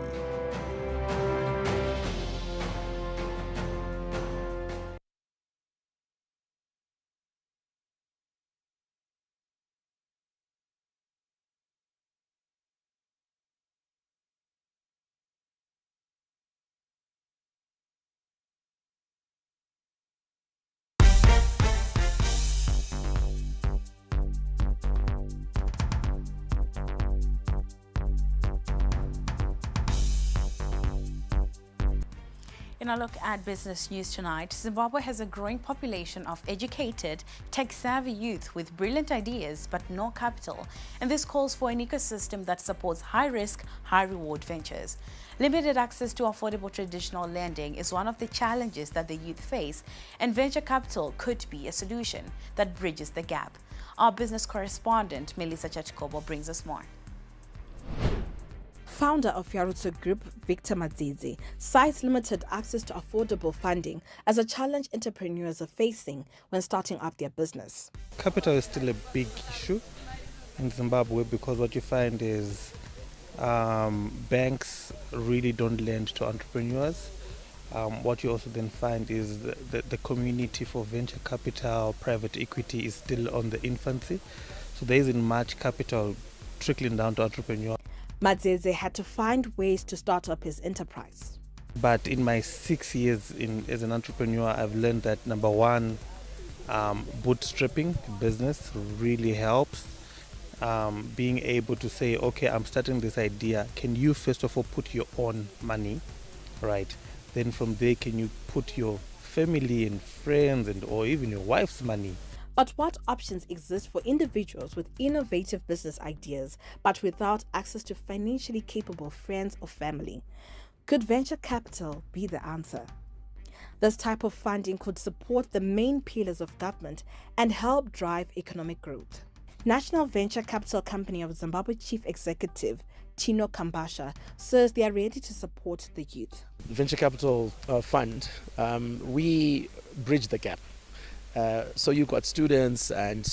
In a look at business news tonight, Zimbabwe has a growing population of educated, tech-savvy youth with brilliant ideas but no capital. And this calls for an ecosystem that supports high-risk, high-reward ventures. Limited access to affordable traditional lending is one of the challenges that the youth face, and venture capital could be a solution that bridges the gap. Our business correspondent, Melissa Chachikobo, brings us more. Founder of Yarutso Group, Victor Madzidzi, cites limited access to affordable funding as a challenge entrepreneurs are facing when starting up their business. Capital is still a big issue in Zimbabwe because what you find is banks really don't lend to entrepreneurs. What you also then find is the community for venture capital, private equity is still on the infancy. So there isn't much capital trickling down to entrepreneurs. Madzidzi had to find ways to start up his enterprise. But in my 6 years as an entrepreneur, I've learned that number one, bootstrapping business really helps. Being able to say, okay, I'm starting this idea. Can you first of all put your own money, right? Then from there, can you put your family and friends and or even your wife's money? But what options exist for individuals with innovative business ideas but without access to financially capable friends or family? Could venture capital be the answer? This type of funding could support the main pillars of government and help drive economic growth. National Venture Capital Company of Zimbabwe Chief Executive Tino Kambasha says they are ready to support the youth. Venture Capital Fund, we bridge the gap. So you've got students and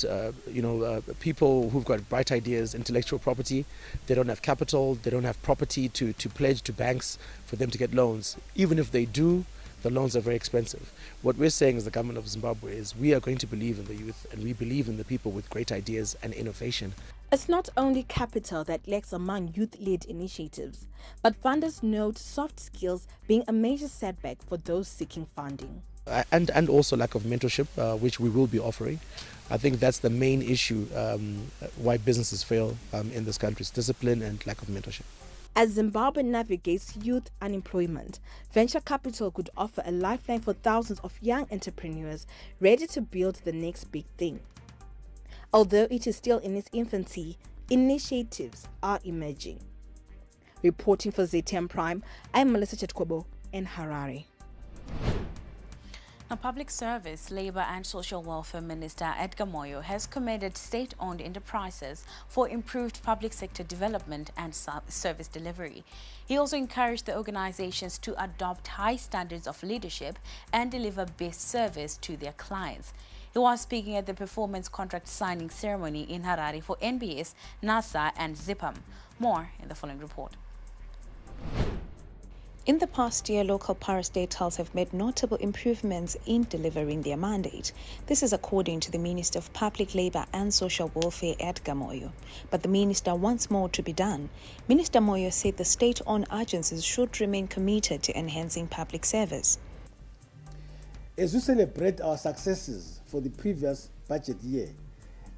people who've got bright ideas, intellectual property. They don't have capital, they don't have property to pledge to banks for them to get loans. Even if they do, the loans are very expensive. What we're saying as the government of Zimbabwe is we are going to believe in the youth and we believe in the people with great ideas and innovation. It's not only capital that lacks among youth-led initiatives, but funders note soft skills being a major setback for those seeking funding. And also lack of mentorship, which we will be offering. I think that's the main issue why businesses fail in this country, is discipline and lack of mentorship. As Zimbabwe navigates youth unemployment, venture capital could offer a lifeline for thousands of young entrepreneurs ready to build the next big thing. Although it is still in its infancy, initiatives are emerging. Reporting for ZTM Prime, I'm Melissa Chetkobo in Harare. Now, Public Service, Labour and Social Welfare Minister Edgar Moyo has commended state-owned enterprises for improved public sector development and service delivery. He also encouraged the organizations to adopt high standards of leadership and deliver best service to their clients. He was speaking at the performance contract signing ceremony in Harare for NBS, NASA and ZIPAM. More in the following report. In the past year, local parastatals have made notable improvements in delivering their mandate. This is according to the Minister of Public Labour and Social Welfare, Edgar Moyo. But the minister wants more to be done. Minister Moyo said the state-owned agencies should remain committed to enhancing public service. As we celebrate our successes for the previous budget year,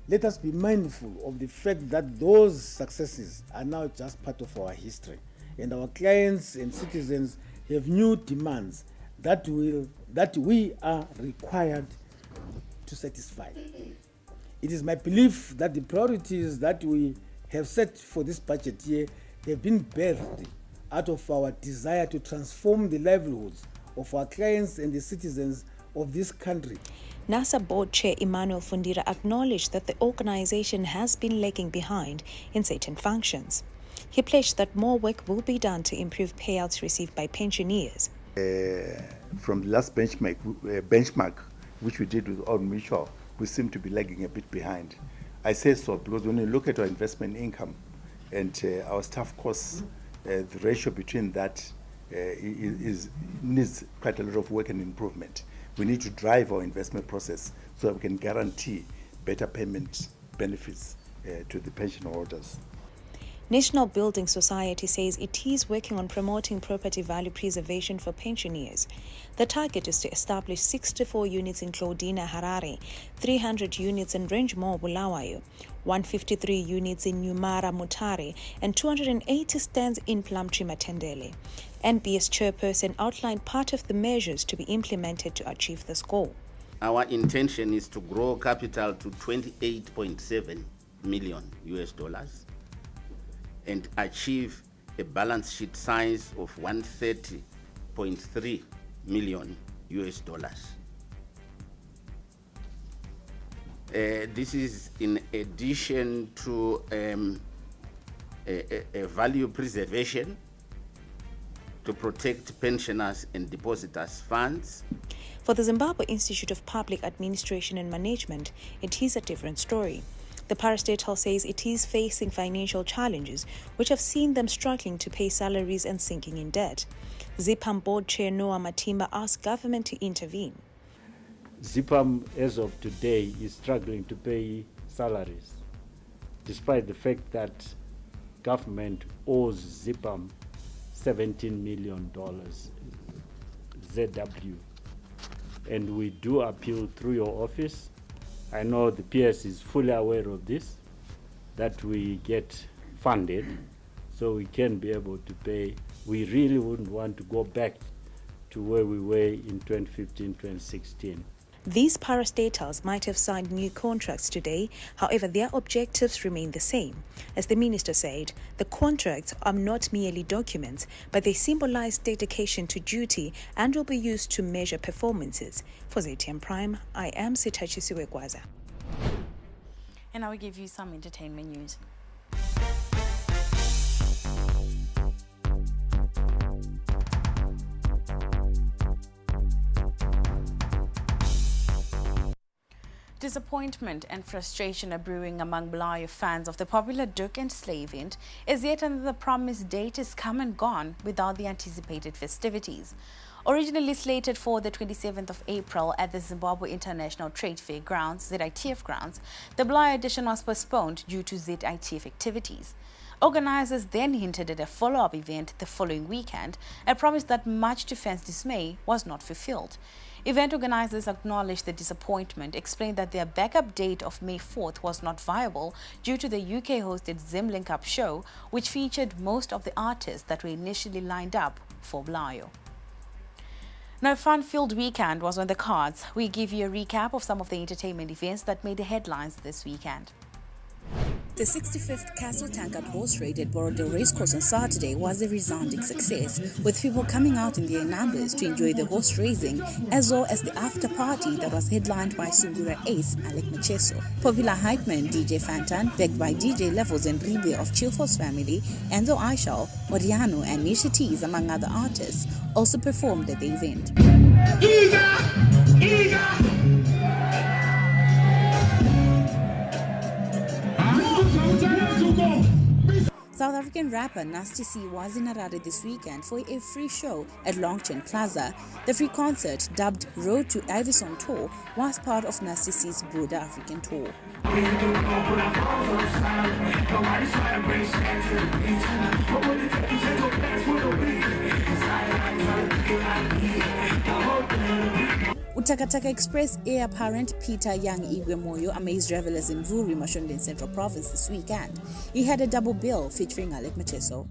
let us be mindful of the fact that those successes are now just part of our history. And our clients and citizens have new demands that we are required to satisfy. It is my belief that the priorities that we have set for this budget year have been birthed out of our desire to transform the livelihoods of our clients and the citizens of this country. NASA Board Chair Emmanuel Fundira acknowledged that the organization has been lagging behind in certain functions. He pledged that more work will be done to improve payouts received by pensioners. From the last benchmark, which we did with Old Mutual, we seem to be lagging a bit behind. I say so because when you look at our investment income and our staff costs, the ratio between that needs quite a lot of work and improvement. We need to drive our investment process so that we can guarantee better payment benefits to the pension holders. National Building Society says it is working on promoting property value preservation for pensioners. The target is to establish 64 units in Claudina, Harare, 300 units in Rangemore, Bulawayo, 153 units in Numara, Mutare, and 280 stands in Plumtree, Matendele. NBS chairperson outlined part of the measures to be implemented to achieve this goal. Our intention is to grow capital to $28.7 million and achieve a balance sheet size of $130.3 million. This is in addition to a value preservation to protect pensioners and depositors' funds. For the Zimbabwe Institute of Public Administration and Management, it is a different story. The parastatal says it is facing financial challenges which have seen them struggling to pay salaries and sinking in debt. ZIPAM Board Chair Noah Matimba asked government to intervene. ZIPAM, as of today, is struggling to pay salaries, despite the fact that government owes ZIPAM $17 million ZW. And we do appeal through your office. I know the PS is fully aware of this, that we get funded so we can be able to pay. We really wouldn't want to go back to where we were in 2015, 2016. These parastatals might have signed new contracts today, however their objectives remain the same. As the minister said, the contracts are not merely documents, but they symbolize dedication to duty and will be used to measure performances. For ZTM Prime, I am Sitachi Siwekwaza. And now we give you some entertainment news. Disappointment and frustration are brewing among Bulawayo fans of the popular Duke and Slay event, as yet another promised date has come and gone without the anticipated festivities. Originally slated for the 27th of April at the Zimbabwe International Trade Fair grounds, ZITF grounds, the Bulawayo edition was postponed due to ZITF activities. Organizers then hinted at a follow-up event the following weekend and promised that, much to fans' dismay, was not fulfilled. Event organizers acknowledged the disappointment, explained that their backup date of May 4th was not viable due to the UK-hosted Zimlink Up show, which featured most of the artists that were initially lined up for Bulawayo. Now, a fun-filled weekend was on the cards. We give you a recap of some of the entertainment events that made the headlines this weekend. The 65th Castle Tankard horse race at Borodale Racecourse on Saturday was a resounding success, with people coming out in their numbers to enjoy the horse racing, as well as the after-party that was headlined by Sungura ace Alec Macheso. Popular hype man DJ Fantan, backed by DJ Levels and Ribe of Chilfos family, Enzo Aishal, Oriano and Nisha Tees, among other artists, also performed at the event. South African rapper Nasty C was in Harare this weekend for a free show at Longchamp Plaza. The free concert, dubbed Road to Ivyson Tour, was part of Nasty C's broader African tour. Utakataka Express heir apparent Peter Young Igwe Moyo amazed revelers in Vuri, Mashonde Central Province this weekend. He had a double bill featuring Alec Macheso.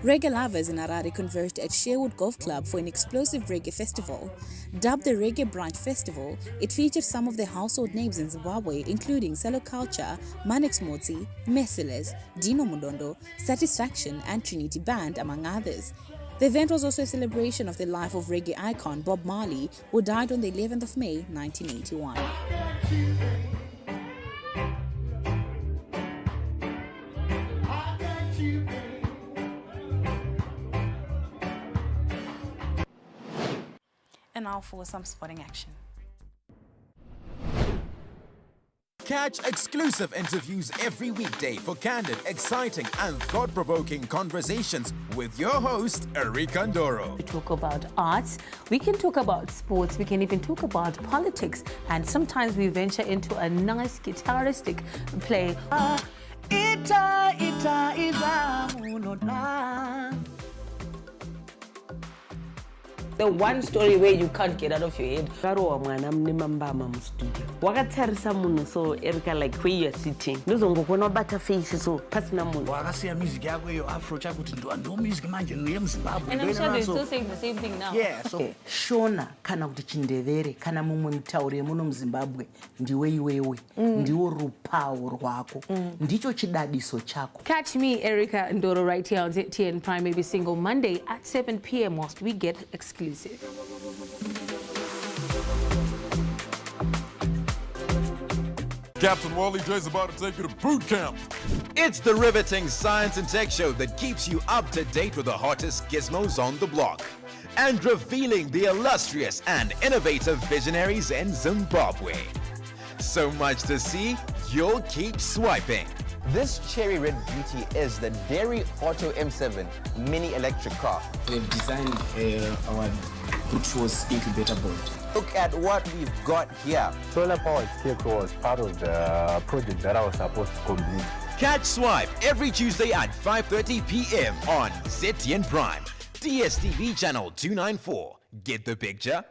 Reggae lovers in Harare converged at Sherwood Golf Club for an explosive reggae festival. Dubbed the Reggae Brunch Festival, it featured some of the household names in Zimbabwe, including Selo Culture, Manex Motsi, Merciless, Dino Mudondo, Satisfaction, and Trinity Band, among others. The event was also a celebration of the life of reggae icon Bob Marley, who died on the 11th of May, 1981. And now for some sporting action. Catch exclusive interviews every weekday for candid, exciting and thought-provoking conversations with your host, Erika Ndoro. We talk about arts, we can talk about sports, we can even talk about politics, and sometimes we venture into a nice guitaristic play. The one story where you can't get out of your head. Wakatarisa munhu so Erika like where you are sitting. Nozongokona bata face so pasina munhu. Wakasiya music yako yo afro chakuti ndo music manje no yeMzimbabwe. And I'm sure they're still saying the same thing now. Yeah, so Shona kana kuti Chindevere kana mumwe mutauri muno muZimbabwe ndiwe iwewe. Ndiwo rupawo rwako. Ndicho chidadiso chako. Catch me, Erika Ndoro, right here on ZTN Prime every single Monday at 7 p.m. whilst we get exclusive. Captain Wally J's about to take you to boot camp. It's the riveting science and tech show that keeps you up to date with the hottest gizmos on the block and revealing the illustrious and innovative visionaries in Zimbabwe. So much to see, you'll keep swiping. This cherry red beauty is the Dairy Auto M7 mini electric car. We've designed our brute force incubator board. Look at what we've got here. Solar powered scarecrow was part of the project that I was supposed to complete. Catch Swipe every Tuesday at 5:30 p.m. on ZTN Prime, DSTV channel 294. Get the picture?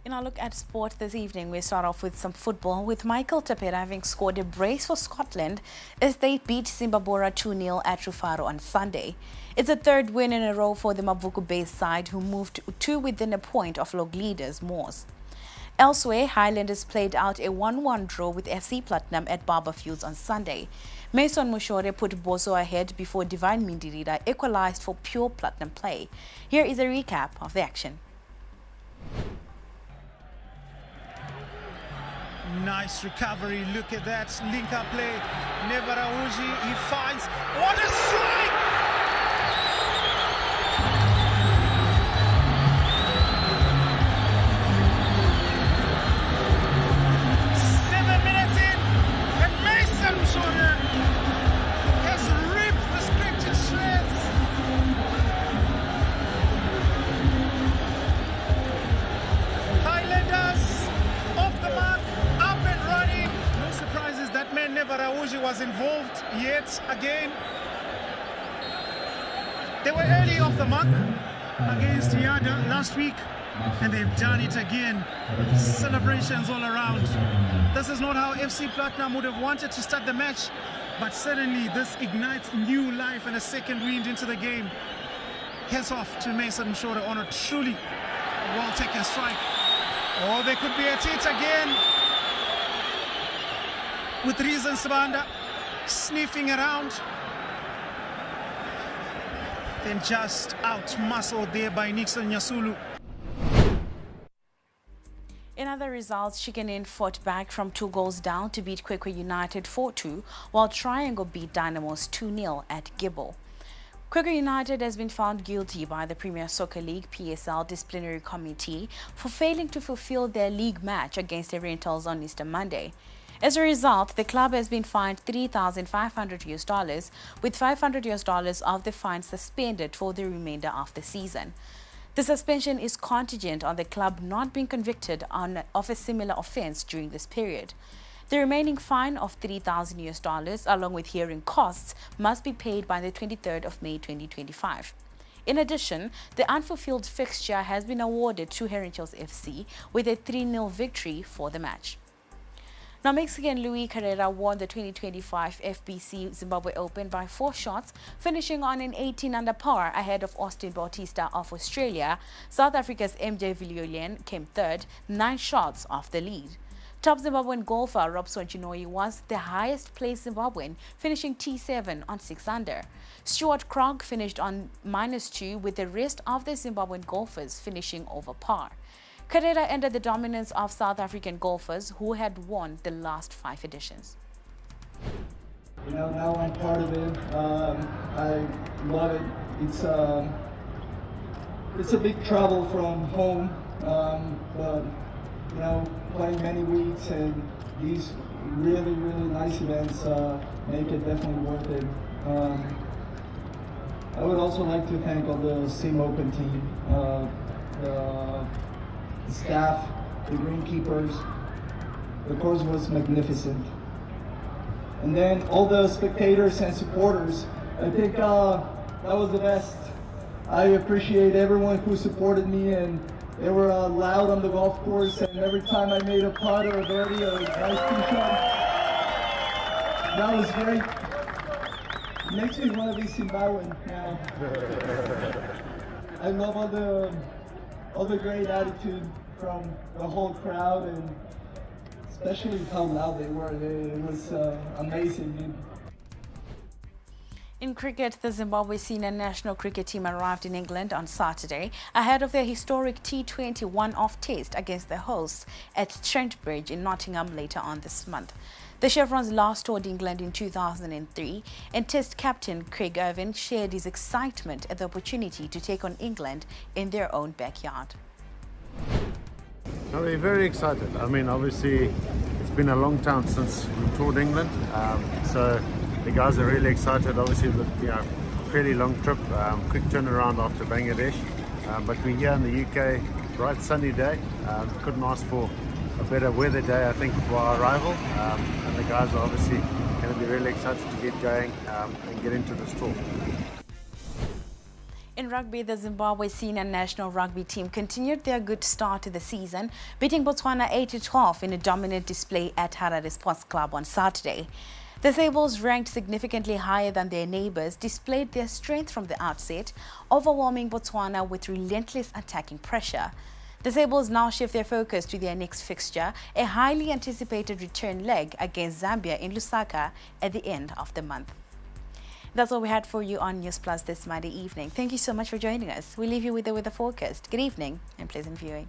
In our look at sport this evening, we start off with some football, with Michael Tapera having scored a brace for Scotland as they beat Zimbabwe 2-0 at Rufaro on Sunday. It's a third win in a row for the Mavuku-based side, who moved to within a point of log leaders Moors. Elsewhere, Highlanders played out a 1-1 draw with FC Platinum at Barber Fields on Sunday. Mason Mushore put Bozo ahead before Divine Mindirida equalized for pure Platinum play. Here is a recap of the action. Nice recovery, look at that link-up play. Nevarauji, he finds, what a strike! Was involved yet again. They were early off the mark against Yada last week, and they've done it again. Celebrations all around. This is not how FC Platinum would have wanted to start the match, but certainly this ignites new life and a second wind into the game. Hats off to Mason Mshore on a truly well-taken strike. Oh, there could be a hit again, with Reason Sabanda sniffing around, then just out-muscled there by Nixon Nyasulu. In other results, Chicken fought back from 2 goals down to beat Kwekwe United 4-2, while Triangle beat Dynamos 2-0 at Gibbo. Kwekwe United has been found guilty by the Premier Soccer League PSL Disciplinary Committee for failing to fulfill their league match against the Orientals on Easter Monday. As a result, the club has been fined $3,500, with $500 of the fine suspended for the remainder of the season. The suspension is contingent on the club not being convicted of a similar offence during this period. The remaining fine of $3,000, along with hearing costs, must be paid by the 23rd of May 2025. In addition, the unfulfilled fixture has been awarded to Herentals FC with a 3-0 victory for the match. Now, Mexican Luis Carrera won the 2025 FBC Zimbabwe Open by 4 shots, finishing on an 18 under par ahead of Austin Bautista of Australia. South Africa's MJ Viljoen came third, 9 shots off the lead. Top Zimbabwean golfer Robson Chinoi was the highest placed Zimbabwean, finishing T7 on 6 under. Stuart Krog finished on -2, with the rest of the Zimbabwean golfers finishing over par. Carrera ended the dominance of South African golfers who had won the last 5 editions. Now I'm part of it. I love it. It's a big travel from home, but playing many weeks and these really nice events make it definitely worth it. I would also like to thank all the Sim Open team, the staff, the greenkeepers. The course was magnificent. And then all the spectators and supporters. I think that was the best. I appreciate everyone who supported me, and they were loud on the golf course, and every time I made a putt or a birdie or a nice tee shot, that was great. It makes me want to be Zimbabwean now. I love all the great attitude from the whole crowd, and especially how loud they were. It was amazing. In cricket, the Zimbabwe senior national cricket team arrived in England on Saturday ahead of their historic T20 one-off test against the hosts at Trent Bridge in Nottingham later on this month. The Chevrons last toured England in 2003, and Test captain Craig Irvine shared his excitement at the opportunity to take on England in their own backyard. No, we're very excited. I mean, obviously, it's been a long time since we toured England, so the guys are really excited. Obviously, fairly long trip, quick turnaround after Bangladesh, but we're here in the UK, bright sunny day. Couldn't ask for a better weather day, I think, for our arrival, and the guys are obviously going to be really excited to get going and get into this tour. In rugby, the Zimbabwe senior national rugby team continued their good start to the season, beating Botswana 8-12 in a dominant display at Harare Sports Club on Saturday. The Sables, ranked significantly higher than their neighbours, displayed their strength from the outset, overwhelming Botswana with relentless attacking pressure. The Sables now shift their focus to their next fixture, a highly anticipated return leg against Zambia in Lusaka at the end of the month. That's all we had for you on Newsplus this Monday evening. Thank you so much for joining us. We leave you with the weather forecast. Good evening and pleasant viewing.